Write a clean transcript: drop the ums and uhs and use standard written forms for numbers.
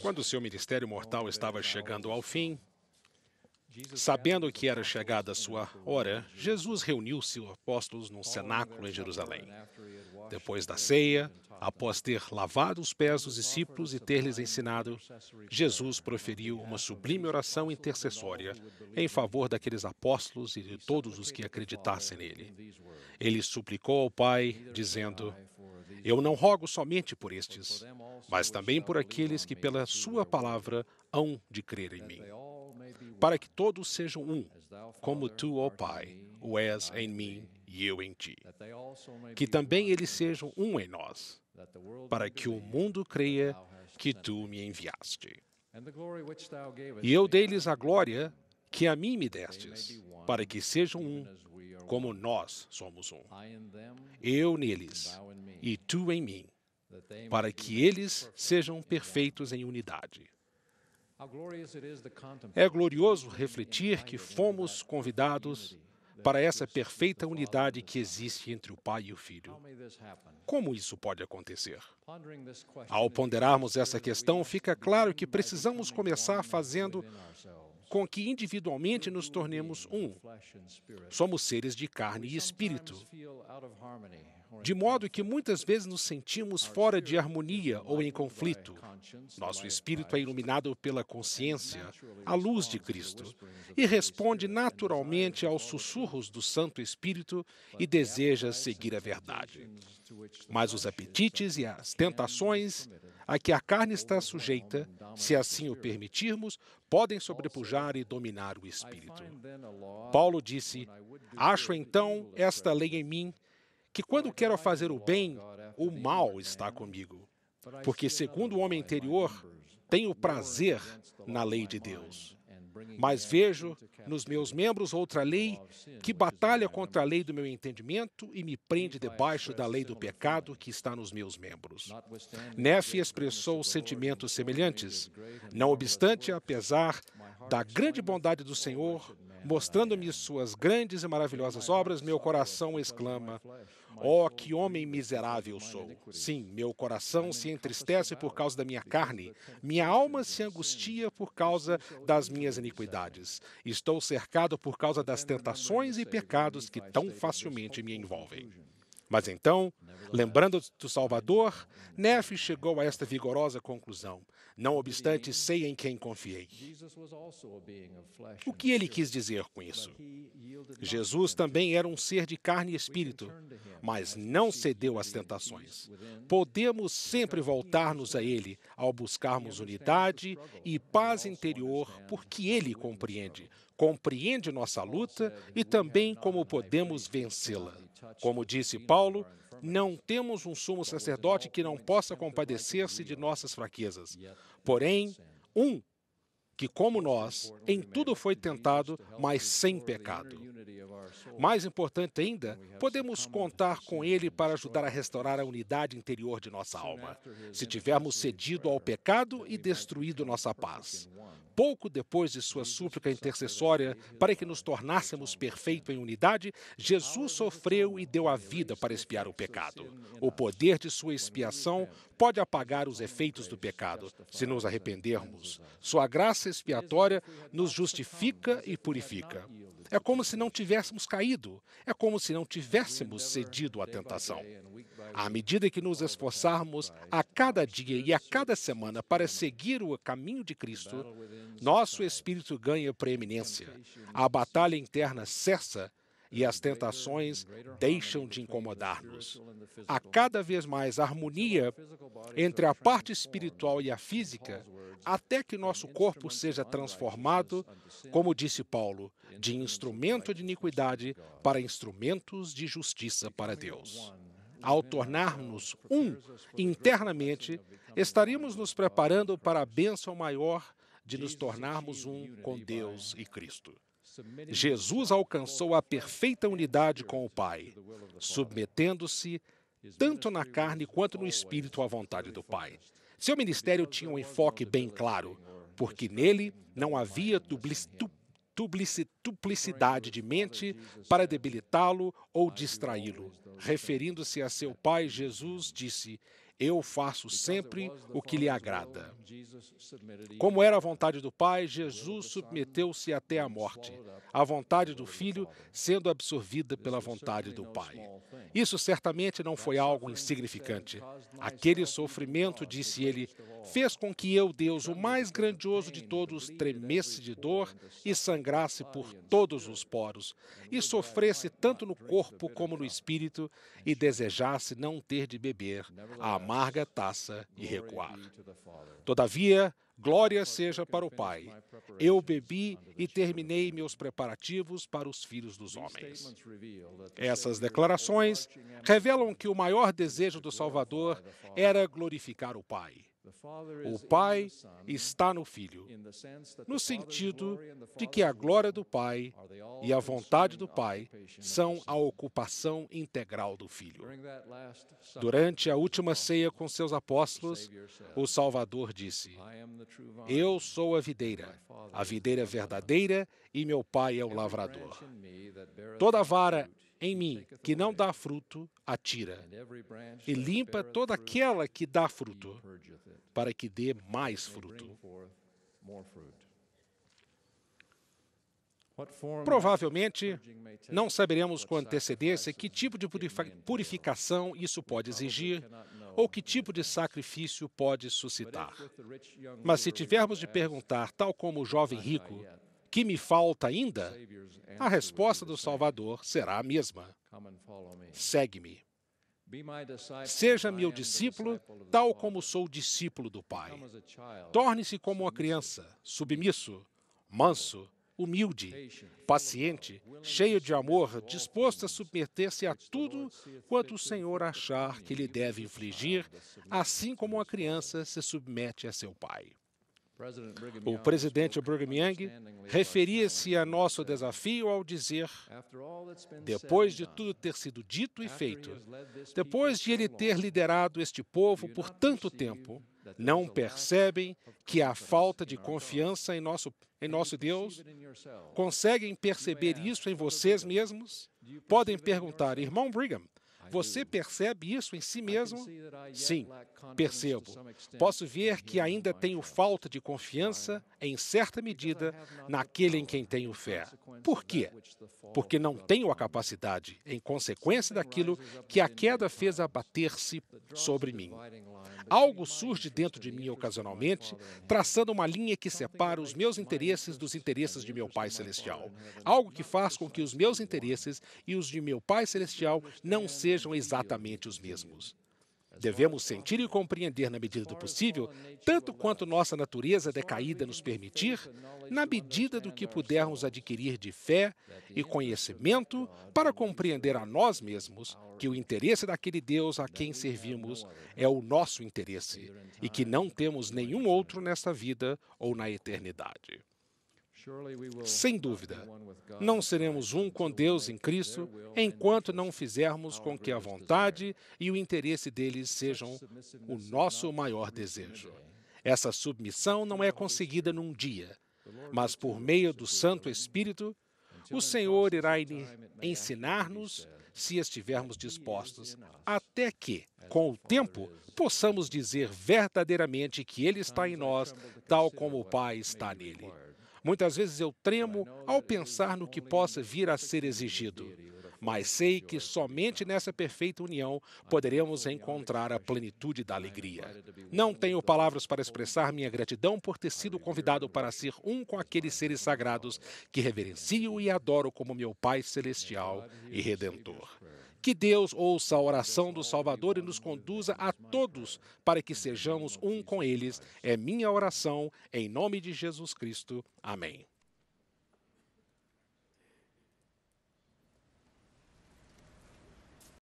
Quando seu ministério mortal estava chegando ao fim, sabendo que era chegada a sua hora, Jesus reuniu seus apóstolos num cenáculo em Jerusalém. Depois da ceia, após ter lavado os pés dos discípulos e ter-lhes ensinado, Jesus proferiu uma sublime oração intercessória em favor daqueles apóstolos e de todos os que acreditassem nele. Ele suplicou ao Pai, dizendo: Eu não rogo somente por estes, mas também por aqueles que pela sua palavra hão de crer em mim, para que todos sejam um, como tu, ó Pai, o és em mim e eu em ti. Que também eles sejam um em nós, para que o mundo creia que tu me enviaste. E eu dei-lhes a glória que a mim me destes, para que sejam um, como nós somos um. Eu neles e tu em mim, para que eles sejam perfeitos em unidade. É glorioso refletir que fomos convidados para essa perfeita unidade que existe entre o Pai e o Filho. Como isso pode acontecer? Ao ponderarmos essa questão, fica claro que precisamos começar fazendo com que individualmente nos tornemos um. Somos seres de carne e espírito, de modo que muitas vezes nos sentimos fora de harmonia ou em conflito. Nosso espírito é iluminado pela consciência, a luz de Cristo, e responde naturalmente aos sussurros do Santo Espírito e deseja seguir a verdade. Mas os apetites e as tentações a que a carne está sujeita, se assim o permitirmos, podem sobrepujar e dominar o espírito. Paulo disse: Acho então esta lei em mim, que quando quero fazer o bem, o mal está comigo. Porque, segundo o homem interior, tenho prazer na lei de Deus. Mas vejo nos meus membros outra lei que batalha contra a lei do meu entendimento e me prende debaixo da lei do pecado que está nos meus membros. Nefe expressou sentimentos semelhantes. Não obstante, apesar da grande bondade do Senhor, mostrando-me suas grandes e maravilhosas obras, meu coração exclama: Oh, que homem miserável sou! Sim, meu coração se entristece por causa da minha carne. Minha alma se angustia por causa das minhas iniquidades. Estou cercado por causa das tentações e pecados que tão facilmente me envolvem. Mas então, lembrando do Salvador, Nefe chegou a esta vigorosa conclusão: Não obstante, sei em quem confiei. O que ele quis dizer com isso? Jesus também era um ser de carne e espírito, mas não cedeu às tentações. Podemos sempre voltar-nos a ele ao buscarmos unidade e paz interior, porque ele compreende nossa luta e também como podemos vencê-la. Como disse Paulo, não temos um sumo sacerdote que não possa compadecer-se de nossas fraquezas. Porém, um que, como nós, em tudo foi tentado, mas sem pecado. Mais importante ainda, podemos contar com ele para ajudar a restaurar a unidade interior de nossa alma, se tivermos cedido ao pecado e destruído nossa paz. Pouco depois de sua súplica intercessória para que nos tornássemos perfeitos em unidade, Jesus sofreu e deu a vida para expiar o pecado. O poder de sua expiação pode apagar os efeitos do pecado, se nos arrependermos. Sua graça expiatória nos justifica e purifica. É como se não tivéssemos caído. É como se não tivéssemos cedido à tentação. À medida que nos esforçarmos a cada dia e a cada semana para seguir o caminho de Cristo, nosso espírito ganha preeminência. A batalha interna cessa e as tentações deixam de incomodar-nos. Há cada vez mais harmonia entre a parte espiritual e a física, até que nosso corpo seja transformado, como disse Paulo, de instrumento de iniquidade para instrumentos de justiça para Deus. Ao tornar-nos um internamente, estaríamos nos preparando para a bênção maior de nos tornarmos um com Deus e Cristo. Jesus alcançou a perfeita unidade com o Pai, submetendo-se tanto na carne quanto no espírito à vontade do Pai. Seu ministério tinha um enfoque bem claro, porque nele não havia duplicidade de mente para debilitá-lo ou distraí-lo. Referindo-se a seu Pai, Jesus disse: Eu faço sempre o que lhe agrada. Como era a vontade do Pai, Jesus submeteu-se até a morte, a vontade do Filho sendo absorvida pela vontade do Pai. Isso certamente não foi algo insignificante. Aquele sofrimento, disse ele, fez com que eu, Deus, o mais grandioso de todos, tremesse de dor e sangrasse por todos os poros, e sofresse tanto no corpo como no espírito, e desejasse não ter de beber a amarga taça e recuar. Todavia, glória seja para o Pai. Eu bebi e terminei meus preparativos para os filhos dos homens. Essas declarações revelam que o maior desejo do Salvador era glorificar o Pai. O Pai está no Filho, no sentido de que a glória do Pai e a vontade do Pai são a ocupação integral do Filho. Durante a última ceia com seus apóstolos, o Salvador disse: Eu sou a videira verdadeira, e meu Pai é o lavrador. Toda vara em mim que não dá fruto, atira, e limpa toda aquela que dá fruto, para que dê mais fruto. Provavelmente, não saberemos com antecedência que tipo de purificação isso pode exigir ou que tipo de sacrifício pode suscitar. Mas se tivermos de perguntar, tal como o jovem rico, que me falta ainda? A resposta do Salvador será a mesma: segue-me. Seja meu discípulo, tal como sou discípulo do Pai. Torne-se como uma criança, submisso, manso, humilde, paciente, cheio de amor, disposto a submeter-se a tudo quanto o Senhor achar que lhe deve infligir, assim como uma criança se submete a seu pai. O presidente Brigham Young referia-se a nosso desafio ao dizer: depois de tudo ter sido dito e feito, depois de ele ter liderado este povo por tanto tempo, não percebem que há falta de confiança em nosso Deus? Conseguem perceber isso em vocês mesmos? Podem perguntar: irmão Brigham, você percebe isso em si mesmo? Sim, percebo. Posso ver que ainda tenho falta de confiança, em certa medida, naquele em quem tenho fé. Por quê? Porque não tenho a capacidade, em consequência daquilo que a queda fez abater-se sobre mim. Algo surge dentro de mim ocasionalmente, traçando uma linha que separa os meus interesses dos interesses de meu Pai Celestial. Algo que faz com que os meus interesses e os de meu Pai Celestial não sejam exatamente os mesmos. Devemos sentir e compreender na medida do possível, tanto quanto nossa natureza decaída nos permitir, na medida do que pudermos adquirir de fé e conhecimento para compreender a nós mesmos que o interesse daquele Deus a quem servimos é o nosso interesse e que não temos nenhum outro nesta vida ou na eternidade. Sem dúvida, não seremos um com Deus em Cristo enquanto não fizermos com que a vontade e o interesse deles sejam o nosso maior desejo. Essa submissão não é conseguida num dia, mas por meio do Santo Espírito, o Senhor irá ensinar-nos se estivermos dispostos, até que, com o tempo, possamos dizer verdadeiramente que Ele está em nós, tal como o Pai está nele. Muitas vezes eu tremo ao pensar no que possa vir a ser exigido, mas sei que somente nessa perfeita união poderemos encontrar a plenitude da alegria. Não tenho palavras para expressar minha gratidão por ter sido convidado para ser um com aqueles seres sagrados que reverencio e adoro como meu Pai Celestial e Redentor. Que Deus ouça a oração do Salvador e nos conduza a todos para que sejamos um com eles. É minha oração, em nome de Jesus Cristo. Amém.